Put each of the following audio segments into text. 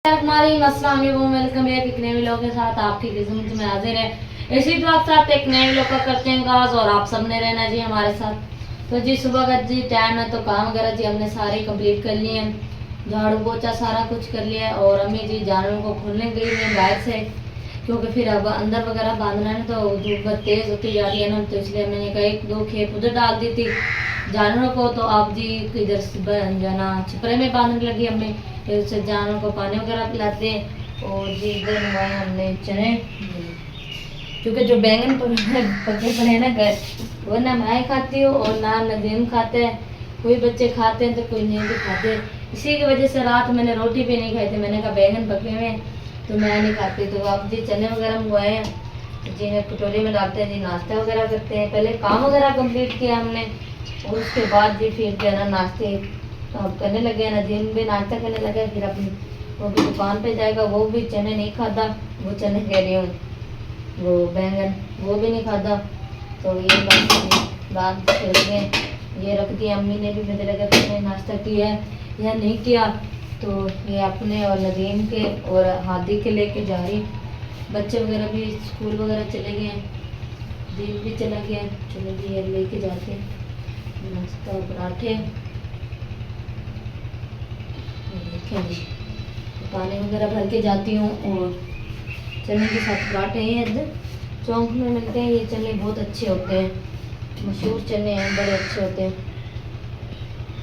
हमारी अस्सलाम वालेकुम, वेलकम बैक एक नए व्लॉग के साथ आपकी खिदमत में हाजिर है। इसी तो आप साथ एक नए व्लॉग का करते हैं आगाज और आप सबने रहना जी हमारे साथ। तो जी सुबह का जी टाइम है तो काम वगैरह जी हमने सारे कंप्लीट कर लिए हैं, झाड़ू पोछा सारा कुछ कर लिया है। और अम्मी जी जानवरों को खोलने गई हैं बाहर से, क्योंकि फिर अब अंदर वगैरह बांधना है तो धूप तेज होती जा रही है ना, तो इसलिए मैंने कहा एक दो खेप उधर डाल दी थी जानवरों को। तो आप जी इधर जाना छिपरे में बांधने लगी अम्मी, फिर उससे जानवरों को पानी वगैरह पिलाते हैं। और जी इधर मंगाए हमने चने, क्योंकि जो बैंगन पके पड़े हैं ना घर, वो ना मैं खाती हूँ और ना नदीम खाते हैं। कोई बच्चे खाते हैं तो कोई नहीं भी खाते। इसी की वजह से रात मैंने रोटी भी नहीं खाई थी, मैंने कहा बैंगन पके हुए तो मैं नहीं खाती। तो आप जी चने वगैरह मंगवाए हैं, जी ने कटोरी में डालते हैं जी, नाश्ता वगैरह करते हैं। पहले काम वगैरह कंप्लीट किया हमने और उसके बाद जी फिर जो है ना नाश्ते करने लगे। नदीम भी नाश्ता करने लगे, फिर अपनी वो भी दुकान पे जाएगा। वो भी चने नहीं खाता, वो चने कह रही हूँ वो बैंगन वो भी नहीं खाता। तो ये बात खेल गए, ये रख दिया अम्मी ने भी। मुझे लगा तुमने नाश्ता किया है या नहीं किया, तो ये अपने और नदीम के और हादी के लेके जा रही। बच्चे वगैरह भी स्कूल वगैरह चले गए हैं, दिन भी चला गया, चलो जी ये लेके जाते हैं नाश्ता पराठे। देखें जी पानी वगैरह भर के जाती हूँ और चने के साथ पराठे हैं इधर चौंक में मिलते हैं। ये चने बहुत अच्छे होते हैं, मशहूर चने हैं, बड़े अच्छे होते हैं।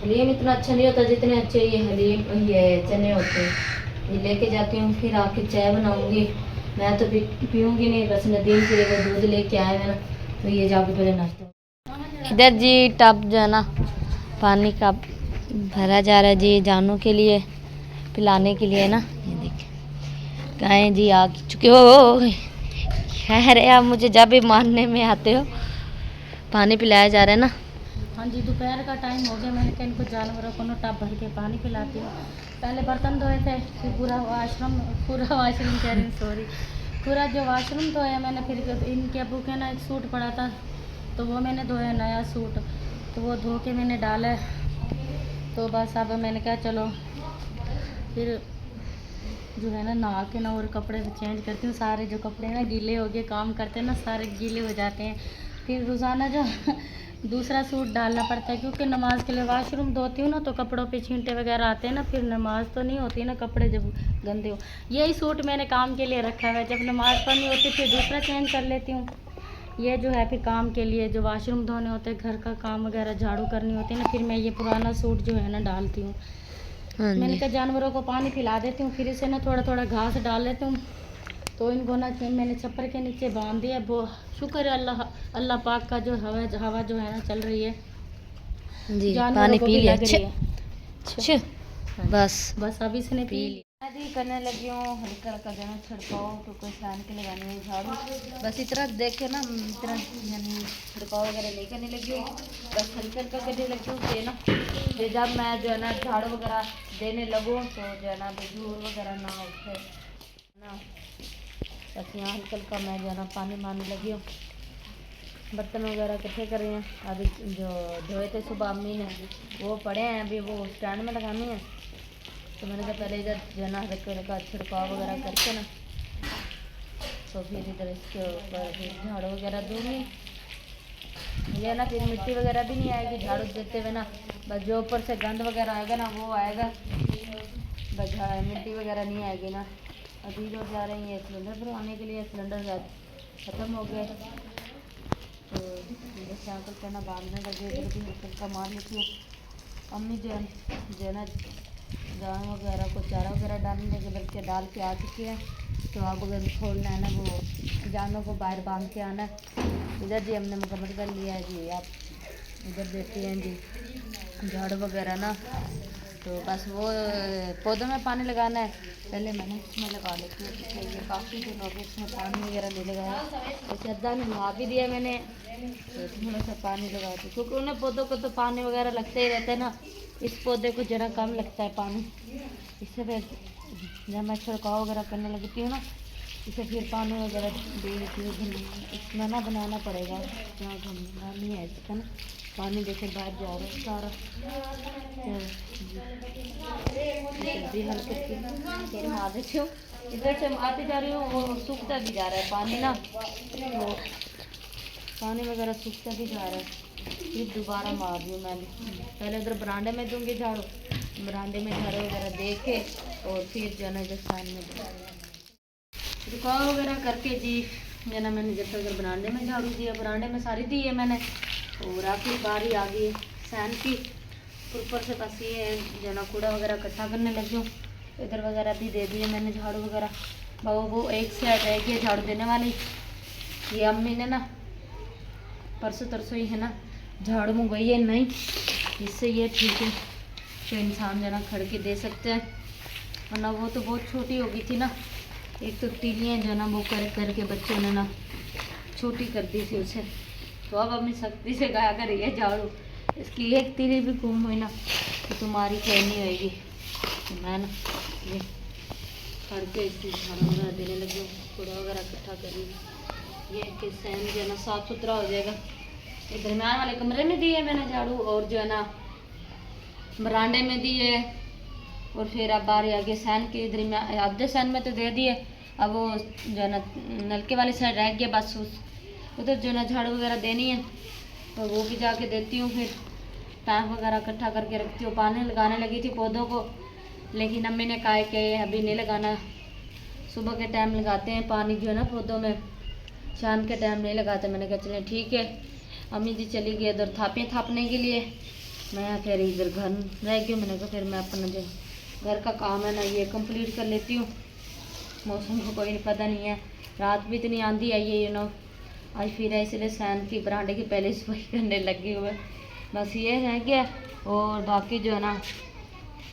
हलीम इतना अच्छा नहीं होता जितने अच्छे ये हलीम ये चने होते हैं। ये लेके जाती हूँ, फिर आके चाय बनाऊँगी। मैं तो पीऊँगी नहीं, बस नदीम के लिए वो दूध लेके आए हैं ना, तो ये जाके पहले नाश्ता। इधर जी टब जो है ना पानी का भरा जा रहा है जी, जानों के लिए पिलाने के लिए ना। ये देखिए गायें जी आ चुके हो। खैर आप मुझे जब भी मारने में आते हो, पानी पिलाया जा रहा है ना। हाँ जी दोपहर का टाइम हो गया, मैंने कहा इनको जानवरों को टब भर के पानी पिलाती हूँ। पहले बर्तन धोए थे, फिर पूरा वाशरूम कह रही सॉरी पूरा जो वाशरूम धोया मैंने। फिर इनके अबू के ना एक सूट पड़ा था तो वो मैंने धोया, नया सूट, तो वो धो के मैंने डाला है। तो बस अब मैंने कहा चलो फिर जो है ना नहा के ना और कपड़े चेंज करती हूँ। सारे जो कपड़े ना गीले हो गए, काम करते हैं ना सारे गीले हो जाते हैं। फिर रोज़ाना जो दूसरा सूट डालना पड़ता है, क्योंकि नमाज के लिए वाशरूम धोती हूँ ना तो कपड़ों पे छींटे वगैरह आते हैं ना, फिर नमाज तो नहीं होती ना, कपड़े जब गंदे हो। यही सूट मैंने काम के लिए रखा हुआ है, जब नमाज पढ़नी होती फिर दूसरा चेंज कर लेती हूँ। ये जो है फिर काम के लिए जो वाशरूम धोने होते हैं, घर का काम वगैरह झाड़ू करनी होती है ना, फिर मैं ये पुराना सूट जो है ना डालती हूँ। मैंने कहा जानवरों को पानी पिला देती हूँ, फिर इसे ना थोड़ा थोड़ा घास डाल देती हूँ। तो इनको ना मैंने छप्पर के नीचे बांध दिया। वो शुक्र है अल्लाह पाक का, जो हवा जो है ना चल रही है जी, जानवरों पानी को पी भी लिया। लग रही है। बस अब इसने पी लिया। जी करने लगी हूँ हल्का हल्का जो है छिड़काव, क्योंकि स्नान के लिए लगानी है झाड़ू। बस इतना देखे ना, इतना यानी छिड़काव वगैरह नहीं करने लगी हूँ, बस हल्का हल्का करने लगी हूँ। फिर ना फिर जब मैं जो है ना झाड़ू वगैरह देने लगूँ तो जो है ना धूल वगैरह ना उठे ना, बस यहाँ हल्का हल्का मैं जो है ना पानी मारने लगी हूँ। बर्तन वगैरह इकट्ठे कर रहे हैं, अभी जो धोए थे सुबह अम्मी ने वो पड़े हैं, अभी वो स्टैंड में लगानी है। तो मैंने कहा पहले इधर जो है ना हल्का का छिड़काव वगैरह करके ना, तो फिर इधर इसके ऊपर फिर झाड़ू वगैरह दूँगी। ये ना फिर मिट्टी वगैरह भी नहीं आएगी झाड़ू देते हुए ना, बस जो ऊपर से गंद वगैरह आएगा ना वो आएगा, बस मिट्टी वगैरह नहीं आएगी ना। अभी जो जा रही है सिलेंडर भरवाने के लिए, सिलेंडर ख़त्म हो गया, तो बस अंकल कहना बांधने लगे, इधर भी अंकल का मार लेती हूँ। अम्मी जो है ना गाय वगैरह को चारा वगैरह डालने लगे, बल्कि डाल के आ चुकी है। तो अब अगर खोलना है ना, वो जानों को बाहर बांध के आना है। इधर जी हमने मुकम्मल कर लिया है जी। आप इधर देखते हैं जी झाड़ू वगैरह ना, तो बस वो पौधों में पानी लगाना है। पहले मैंने इसमें लगा लेती हूँ, क्योंकि ये काफ़ी दिन हो गए इसमें पानी वगैरह नहीं लगाया। तो श्रद्धा ने नहा भी दिया मैंने, तो थोड़ा सा पानी लगा दी, क्योंकि उन्हें पौधों को तो पानी वगैरह लगते ही रहते हैं ना, इस पौधे को ज़रा कम लगता है पानी। इससे फिर जब मैं छिड़काव वगैरह करने लगती हूँ ना, इसे फिर पानी वगैरह दे देती हूँ। इसमें ना बनाना पड़ेगा, यहाँ घूमना नहीं है इसका ना, पानी देखे बाहर जा रहा है सारा। जल्दी हल्के से मार देती हूँ, इधर से आती जा रही हूँ, वो सूखता भी जा रहा है पानी ना, वो पानी वगैरह सूखता भी जा रहा है। फिर दोबारा मार रही हूँ मैंने, पहले उधर बरामदे में दूंगी झाड़ू, बरामदे में झाड़ू वगैरह दे के और फिर जो है ना इधर साइड में दुकान वगैरह करके जी जो ना मैंने जब तक बरामदे में झाड़ू दिया, बरामदे में सारी दी है मैंने, और आखिर बारी आ गई सैन की। ऊपर से बस ये जो ना कूड़ा वगैरह इकट्ठा करने लगी हूँ, इधर वगैरह भी दे दिए मैंने झाड़ू वगैरह। बाबू वो एक साइड रह गई झाड़ू देने वाली, ये अम्मी ने ना परसों तरसों ही है ना झाड़ू मंगवाई है नहीं, इससे ये ठीक है तो इंसान जो ना खड़ के दे सकते हैं, वरना वो तो बहुत छोटी हो गई थी ना, एक तो तीलियाँ जो ना वो करके बच्चों ने ना छोटी कर दी थी उसे, तो अब अपनी सख्ती से गाया कर रही है झाड़ू, इसकी एक तीली भी गुम हुई ना तो तुम्हारी कोई नहीं होगी। तो मैं ना ये करके इसकी झाड़ू वगैरह देने लगी हूँ, कूड़ा वगैरह इकट्ठा कर रही हूँ, ये कि सहन जो है ना साफ़ सुथरा हो जाएगा। ये दरम्यान वाले कमरे में दी है मैंने झाड़ू, और जो है ना बरामदे में दी है, और फिर अब बारी आगे सहन के दरम्यान आधे सहन में तो दे दिए, अब वो जो है ना नलके वाली साइड रह गया, बस उस उधर जो है ना झाड़ू वगैरह देनी है तो वो भी जाके देती हूँ। फिर टैंक वगैरह इकट्ठा करके रखती हूँ। पानी लगाने लगी थी पौधों को, लेकिन अम्मी ने कहा कि अभी नहीं लगाना, सुबह के टाइम लगाते हैं पानी जो है ना पौधों में, शाम के टाइम नहीं लगाते। मैंने कहा चलें ठीक है। अम्मी जी चली गई इधर थापियाँ थापने के लिए, मैं फिर इधर घर रह गई। मैंने कहा फिर मैं अपना जो घर का काम है ना ये कंप्लीट कर लेती हूँ। मौसम को कोई पता नहीं है, रात भी इतनी आंधी आई है यू नो, आज फिर है इसलिए सैन की बरामदे की पहले सफाई करने लगी हुए। बस ये रह गया, और बाकी जो है ना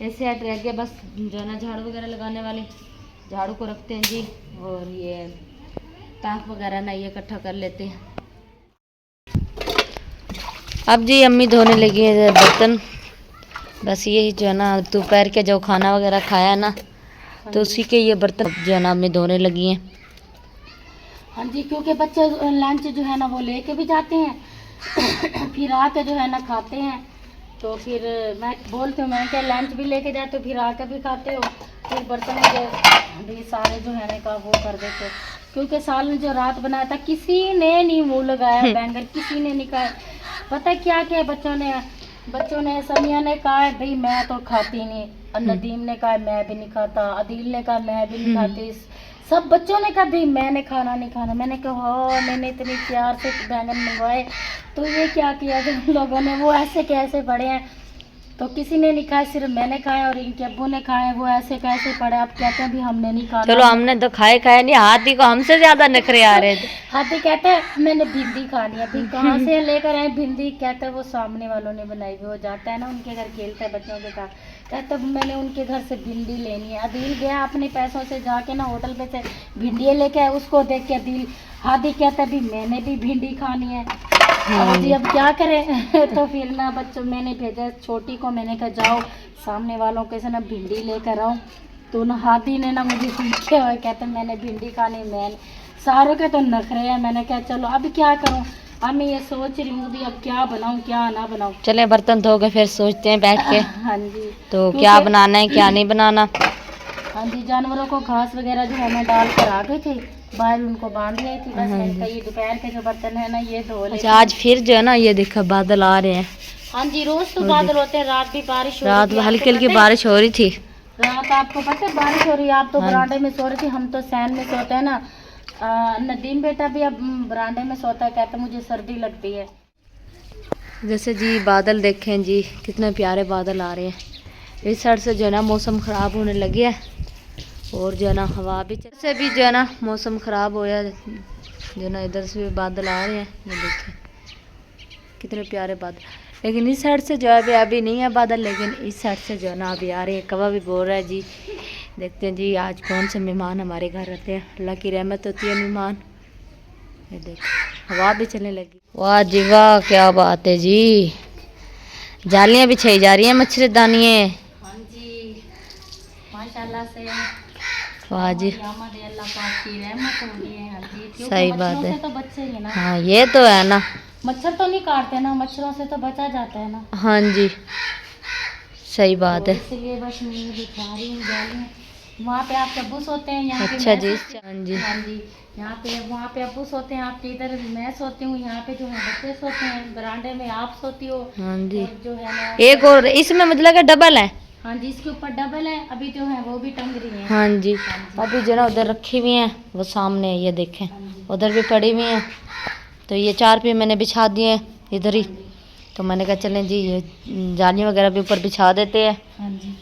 ऐसे हट रह गया, बस जो है ना झाड़ू वगैरह लगाने वाले झाड़ू को रखते हैं जी, और ये टाँक वगैरह ना ये इकट्ठा कर लेते हैं। अब जी अम्मी धोने लगी है बर्तन, बस यही जो है ना दोपहर के जो खाना वगैरह खाया ना तो उसी के ये बर्तन जो है ना अम्मी धोने लगी हैं। हाँ जी, क्योंकि बच्चे लंच जो है ना वो लेके भी जाते हैं फिर आके जो है ना खाते हैं, तो फिर मैं बोलती हूँ मैं क्या लंच भी लेके जाते हो फिर आके भी खाते हो, फिर बर्तन भी सारे जो है ना का वो कर देते हो। क्योंकि सालन जो रात बनाया था किसी ने नहीं मुँह लगाया, बैंगन किसी ने नहीं खाया। पता क्या क्या बच्चों ने समिया ने कहा है भाई मैं तो खाती नहीं, नदीम ने कहा मैं भी नहीं खाता, अदील ने कहा मैं भी नहीं खाती, सब बच्चों ने कहा भाई मैंने खाना नहीं खाना। मैंने कहा हो मैंने इतनी प्यार से बैंगन मंगवाए, तो ये क्या किया तुम लोगों ने, वो ऐसे कैसे पड़े हैं, तो किसी ने नहीं खाया सिर्फ मैंने खाया और इनके अब्बू ने खाए, वो ऐसे कैसे पड़े। आप कहते हैं भी हमने नहीं खाना। चलो हमने तो खाए नहीं, हाथी को हमसे ज्यादा नखरे आ रहे थे। हाथी कहते हैं मैंने भिंडी खानी है, फिर कहाँ से लेकर आए भिंडी, कहते हैं वो सामने वालों ने बनाई हुई, वो जाता है ना उनके घर खेलता है बच्चों के साथ, कहते मैंने उनके घर से भिंडी लेनी है। अदील गया अपने पैसों से जाके ना होटल पे से भिंडियाँ लेके आए, उसको देख के अदील हाथी कहता है भी मैंने भी भिंडी खानी है। जी अब क्या करें तो फिर ना बच्चों मैंने भेजा छोटी को, मैंने कहा जाओ सामने वालों के से ना भिंडी लेकर आओ, तो ना हाथी ने ना मुझे पीछे हुए कहते मैंने भिंडी खानी, मैंने सारों के तो नखरे हैं। मैंने कहा चलो अब क्या करूं, अब मैं ये सोच रही हूँ अब क्या बनाऊं क्या ना बनाऊं। चले बर्तन धो के फिर सोचते हैं बैठ के। हाँ जी, तो क्या बनाना है क्या नहीं बनाना। हाँ जी, जानवरों को घास वगैरह जो है मैं डाल कर आ गई थी, बाहर उनको बांध दी थी। बस मैंने कहा ये दोपहर के जो बर्तन है ना ये धो ले। अच्छा आज फिर जो है ना ये देखा बादल आ रहे हैं। हाँ जी, रोज तो बादल होते हैं, रात भी बारिश हो रही रात थी, हल्की हल्की बारिश हो रही थी। रात आपको पता है बारिश हो रही है, आप तो बरामदे में सो रही थी, हम तो सैन में सोते हैं ना। नदीम बेटा भी अब बरामदे में सोता है, कहता मुझे सर्दी लगती है। जैसे जी बादल देखें जी कितने प्यारे बादल आ रहे हैं। इस साइड से जो है ना मौसम ख़राब होने लगे है, और जो है ना हवा भी से भी जो है ना मौसम ख़राब होया, जो है ना इधर से भी बादल आ रहे हैं। ये देखें कितने प्यारे बादल, लेकिन इस साइड से जो है अभी नहीं है बादल, लेकिन इस साइड से जो है ना अभी आ रहे हैं। कवा भी बोल रहा है जी, देखते हैं जी आज कौन से मेहमान हमारे घर रहते हैं। अल्लाह की रहमत होती है मेहमान। ये देख हवा भी चलने लगी। वाह जी वाह क्या बात है जी, जालियाँ बिछाई जा रही हैं मच्छरदानियाँ। हाँ जी माशाल्लाह से, वाह जी अल्लाह पाक की रहमत होगी है। हाँ जी, सही बात है। तो बच्चे ही ना। हाँ ये तो है ना, मच्छर तो नहीं काटते ना, मच्छरों से तो बचा जाता है ना। हाँ जी, सही बात तो है। इसलिए बस मैं ये दिखा रही हूँ जाली। वहाँ पे आप अब्बू सोते हैं, यहाँ पे अच्छा मैं जी, सोती हूँ। हाँ जी, हाँ जी, यहाँ पे वहाँ पे अब्बू सोते हैं, आपके इधर मैं सोती हूँ, यहाँ पे जो है बच्चे सोते हैं, बरामदे में आप सोती हो। हाँ जी। और जो है ना एक और इसमें मतलब कि डबल है। हाँ जी, इसके ऊपर डबल है, अभी जो है वो भी टंग रही है। हाँ जी, हाँ जी। अभी जो ना उधर रखी हुई हैं, वो सामने ये देखें, हाँ जी। उधर भी पड़ी हुई हैं। तो ये 4 पे मैंने बिछा दिए हैं इधर ही। हाँ जी। तो मैंने कहा चलें जी ये जालियाँ वगैरह भी ऊपर बिछा देते हैं। हाँ जी,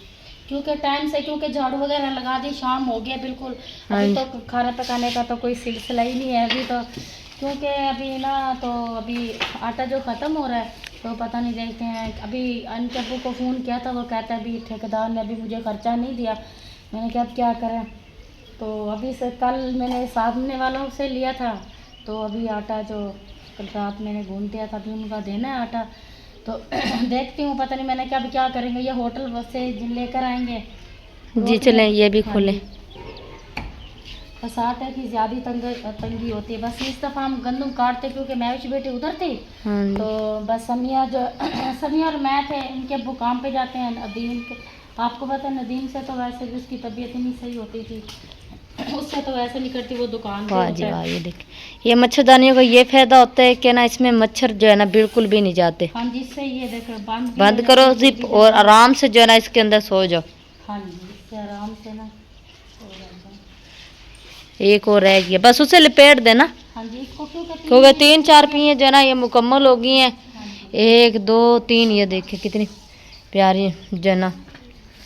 क्योंकि टाइम से, क्योंकि झाड़ू वगैरह लगा दी, शाम हो गया बिल्कुल। हाँ अभी जी। तो खाना पकाने का तो कोई सिलसिला ही नहीं है अभी तो, क्योंकि अभी ना तो अभी आटा जो ख़त्म हो रहा है, तो पता नहीं, देखते हैं। अभी अनके अब्बू को फ़ोन किया था, वो कहता है अभी ठेकेदार ने अभी मुझे खर्चा नहीं दिया। मैंने कहा अब क्या करें, तो अभी से कल मैंने सामने वालों से लिया था, तो अभी आटा जो कल रात मैंने गूंद दिया था, अभी उनका देना है आटा। तो देखती हूँ, पता नहीं, मैंने क्या अभी क्या करेंगे, ये होटल बस से लेकर आएंगे जी रोटियां। चलें ये भी हाँ खोलें। जी। बस आटे की ज़्यादा तंगी होती है, बस इस दफ़ा हम गंदम काटते क्योंकि मैं भी बेटी उधर थी। हाँ जी। तो बस समिया जो समिया और मैं थे, इनके अब्बू काम पे जाते हैं। नदीम के, आपको पता है नदीम से तो वैसे भी उसकी तबीयत ही नहीं सही होती थी, उससे तो वैसे नहीं करती, वो दुकान पे वाह होता जी है। वाह, ये देख, ये मच्छरदानियों का ये फायदा होता है कि ना इसमें मच्छर जो है ना बिल्कुल भी नहीं जाते। हाँ जी, इससे ये देखो बंद भी बंद हो करो जाती है जिप जल्दी और जल्दी। आराम से जो है ना इसके अंदर सो जाओ। हाँ जी, इससे आराम से ना हो जाता है। एक और रह गया, बस उसे लपेट देना, हाँ जी, इसको क्योंकि क्योंकि 3-4 पिए जो है ना ये मुकम्मल हो गई हैं। हाँ जी। 1 2 3, ये देखिए कितनी प्यारी जो है ना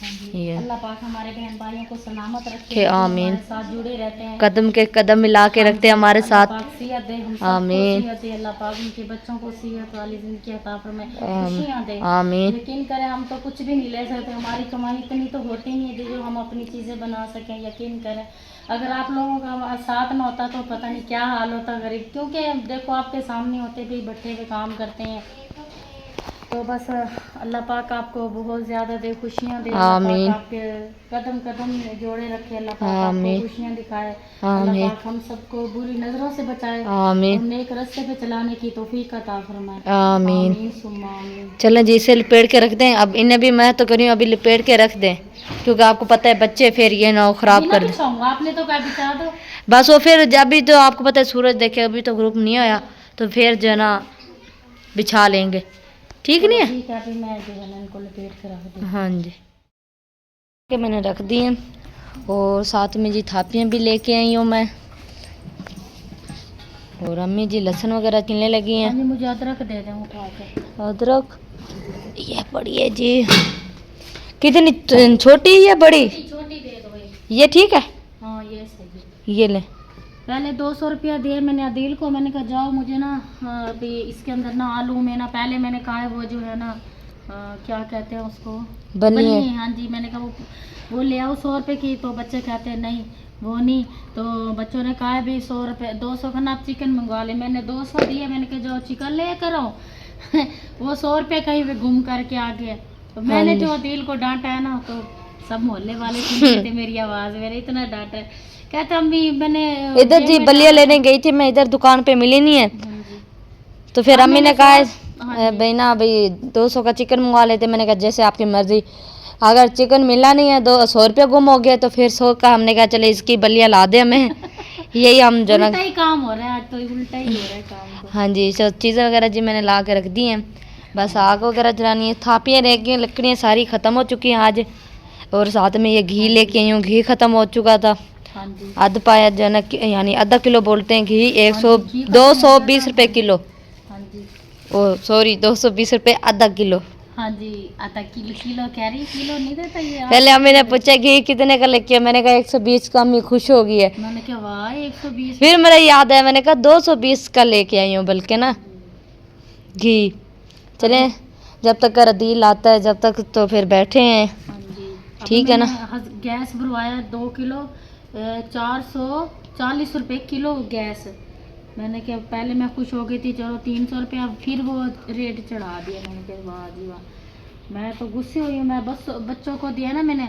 हाँ जी, ये अल्लाह पाक हमारे बहन भाइयों को सलामत रखे, के जो आमीन। हमारे साथ जुड़े रहते हैं। कदम के कदम मिला के हाँ रखते हैं जी, हमारे अल्लाह साथ। पाक सेहत दे, हम सबको आमीन सेहत दे, अल्लाह पाक उनके बच्चों को सेहत वाली जिंदगी अता फरमाए, आमीन खुशियाँ दे। आमीन। यकीन करें, हम तो कुछ भी नहीं ले सकते, हमारी कमाई इतनी तो होती नहीं है जो हम अपनी चीज़ें बना सकें। यकीन करें, अगर आप लोगों का साथ ना होता तो पता नहीं क्या हाल होता गरीब, क्योंकि देखो आपके सामने होते भी भट्टे पे काम करते हैं। तो बस अल्लाह पाक आपको बहुत ज़्यादा दे, खुशियाँ दे, अल्लाह पाक आमीन आपके कदम कदम में जोड़े रखे, अल्लाह पाक आपको आमीन खुशियाँ दिखाए, अल्लाह आमीन पाक हम सबको बुरी नज़रों से बचाए और आमीन नेक रास्ते पे चलाने की तौफीक अता फरमाए। आमीन। आमीन सुम्मा आमीन। चलें जी इसे लपेट के रख दें। अब इन्हें भी मैं तो करी हूँ अभी लपेट के रख दें, क्योंकि आपको पता है बच्चे फिर ये ना खराब बिना कर दें। बिछाऊंगा, आपने तो क्या बिछा दो। बस वो फिर जब भी तो आपको पता है सूरज देखे अभी तो ग्रुप नहीं आया, तो फिर जो है ना बिछा लेंगे, ठीक नहीं है। ठीक है, अभी मैं जो है ना इनको लपेट के रख दूँ। हाँ जी, के मैंने रख दी हैं। और साथ में जी थापियाँ भी लेके आई हूँ मैं, और अम्मी जी लहसुन वगैरह छिलने लगी हाँ हैं। जी, मुझे अदरक दे दें उठा के। अदरक ये बड़ी है जी, कितनी छोटी या बड़ी, छोटी दे दो भाई। ये ठीक है, हाँ ये सही है। ये ले। पहले 200 रुपया दिए मैंने अदील को, मैंने कहा जाओ मुझे ना अभी इसके अंदर ना आलू में ना, पहले मैंने कहा है वो जो है ना क्या कहते हैं उसको, बनिए। हाँ जी, मैंने कहा वो ले आओ 100 रुपये की, तो बच्चे कहते हैं नहीं वो नहीं, तो बच्चों ने कहा है भी 100 रुपये 200 का ना आप चिकन मंगवा ले, मैंने 200 दिए, मैंने कहा जाओ चिकन ले कर आओ वो 100 रुपये कहीं पे घूम करके आ गया। तो मैंने जो अदील को डांटा है ना, तो सब मोहल्ले वाले सुन रहे थे मेरी आवाज़, मैंने इतना डांटा है। कहते अम्मी मैंने इधर जी बलिया लेने गई थी मैं, इधर दुकान पे मिली नहीं है, तो फिर अम्मी ने कहा भाई ना भाई 200 का चिकन मंगवा लेते। मैंने कहा जैसे आपकी मर्जी, अगर चिकन मिला नहीं है 200 रुपया गुम हो गया तो फिर 100 का हमने कहा चले इसकी बलिया ला दे हमें यही हम जो ना उल्टा ही काम हो रहा है आज, तो उल्टा ही हो रहा है काम तो। हाँ जी, सब चीज़ें वगैरह जी मैंने ला के रख दी हैं, बस आग वगैरह जलानी है। थापियाँ रह गई हैं, लकड़ियाँ सारी ख़त्म हो चुकी हैं आज, और साथ में ये घी लेके आई हूँ, घी ख़त्म हो चुका था। हाँ जी, आध पाया जो है ना यानी आधा किलो बोलते हैं घी, 100 हाँ जी, घी खत्म 220 रुपये किलो, हाँ जी, ओ सॉरी 220 रुपये आधा किलो। हाँ जी, आधा किलो, किलो कह रही, किलो नहीं देता ये। पहले अम्मी ने पूछा घी कितने का लेके आए? मैंने कहा 120 का। अम्मी खुश हो गई है। मैंने कहा वाह 120। फिर मेरा याद है, मैंने कहा 220 का लेके आई हूँ बल्कि ना घी। चले जब तक का रदील आता है जब तक तो फिर बैठे हैं। हाँ जी, ठीक है ना। गैस भरवाया 2 किलो 440 रुपये किलो गैस। मैंने कहा पहले मैं खुश हो गई थी चलो 300 रुपया, फिर वो रेट चढ़ा दिया। मैंने कहा वाह जी वाह, मैं तो गुस्से हुई हूँ। मैं बस बच्चों को दिया ना मैंने,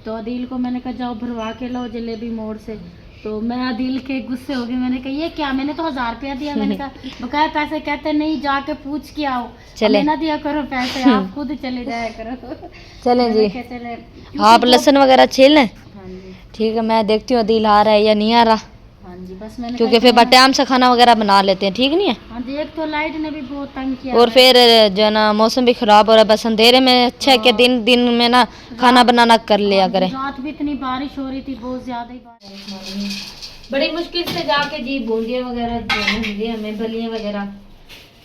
तो अदील को मैंने कहा जाओ भरवा के लो जलेबी मोड़ से, तो मैं दिल के गुस्से हो गई, मैंने कहा ये क्या, मैंने तो 1000 रुपया दिया, मैंने कहा बकाया पैसे, कहते नहीं जाके पूछ के आओ, चले ना दिया करो पैसे, आप खुद चले जाया करो। चलें जी, मैंने कहा चले आप लहसुन वगैरह छील लें। हाँ जी ठीक है, मैं देखती हूँ दिल आ रहा है या नहीं आ रहा, हाँ जी, बस मैंने क्योंकि कहा फिर टाइम से खाना वगैरह बना लेते हैं, ठीक नहीं है। हाँ जी, एक तो लाइट ने भी बहुत तंग किया और है। फिर जो है ना मौसम भी खराब हो रहा है, बस अंधेरे में अच्छा है कि दिन में ना खाना बनाना कर लिया हाँ जी, करें। रात भी इतनी बारिश हो रही थी, बहुत ज्यादा ही बारिश। बड़ी मुश्किल से जाके जी बूंदियाँ वगैरह जो है मिली हमें, बलियाँ वगैरह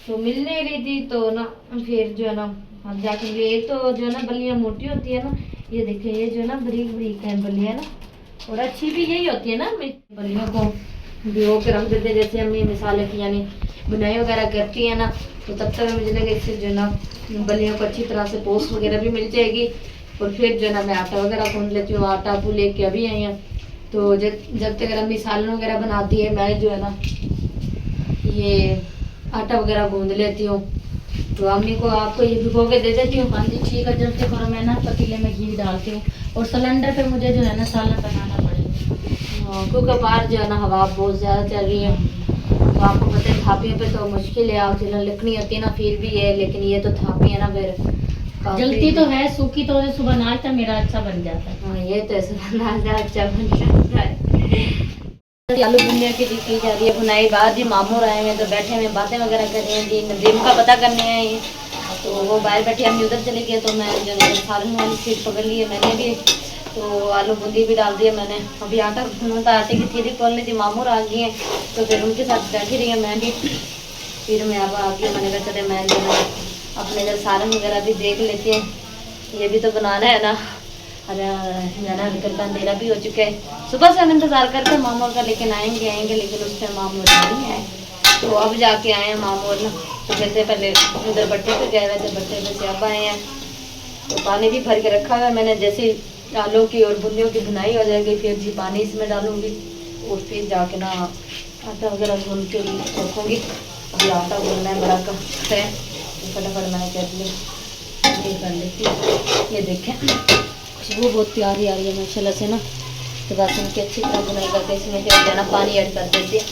तो मिल नहीं रही थी, तो ना फिर जो है ना हम जाके मिले। एक तो जो है ना बलियाँ मोटी होती है ना, ये देखिए ये जो है ना बारीक बारीक है बलियाँ ना, और अच्छी भी यही होती है ना। बलियों को भिगो के रख देते हैं, जैसे अम्मी मिसाले की यानी बुनाई वगैरह करती है ना, तो तब तक मुझे लगे इससे जो है ना बलियों को अच्छी तरह से पोस्ट वगैरह भी मिल जाएगी। और फिर जो है ना मैं आटा वगैरह गूंद लेती हूँ, आटा को लेके अभी आई हैं, तो जब तक अम्मी सालन वगैरह बनाती है मैं जो है ना ये आटा वगैरह गूंद लेती हूँ। तो अम्मी को आपको ये भिगो के दे देती हूँ। हाँ जी ठीक है, जब तक और मैं ना पतीले में घी डालती हूँ, और सिलेंडर पे मुझे जो है ना सालन बनाना पड़ेगा। क्योंकि बाहर जो है ना हवा बहुत ज़्यादा चल रही है, तो आपको पता है थापियों पे तो मुश्किल है, आग जलन लिखनी होती है ना, फिर भी है, लेकिन ये तो थापी है ना, फिर जलती तो है, सूखी तो सुबह नाश्ता मेरा अच्छा बन जाता है। हाँ ये तो ऐसा नाश्ता अच्छा बन जाता है। आलू बुनिया की की जा रही है बुनाई, बाद जी मामूर आए हैं तो बैठे हुए बातें वगैरह कर रहे हैं जी, नदीम का पता करने आए हैं, तो वो बाहर बैठे, हम उधर चले गए, तो मैं जो है सालन वाली सीट पकड़ ली है मैंने भी, तो आलू बूंदी भी डाल दिया मैंने। अभी आटा गूंथा, आटे की थैली खोलनी थी, मामूर आ गई हैं, तो फिर उनके साथ बैठी रही है मैं भी। फिर मैं अब आ गई, मैंने कहा चले मैं जो है अपने जब सालन वगैरह भी देख लेते हैं, ये भी तो बनाना है ना। अरे जाना निकल का अंधेरा भी हो चुका है, सुबह से हम इंतज़ार करते हैं मामूर का, लेकिन आएंगे लेकिन उस टाइम मामूर नहीं आए, तो अब जाके आए हैं मामूर ना। तो कहते पहले उधर भट्टे पे गए हुए थे, भट्टे पे से अब आए हैं, तो पानी भी भर के रखा हुआ है मैंने, जैसे आलू की और बूंदियों की बुनाई हो जाएगी फिर जी पानी इसमें डालूंगी, और फिर जाके ना आटा वगैरह गूंद के रखूँगी। अभी आटा गूंदना है बड़ा का है, तो फटाफट मैंने कर लिया, ये कर लेती हूँ। ये देखें खुशबू बहुत प्यारी आ रही है माशाल्लाह से ना, तो बस इनकी अच्छी तरह बुनाई करके इसमें फिर जाना पानी ऐड कर देते हैं।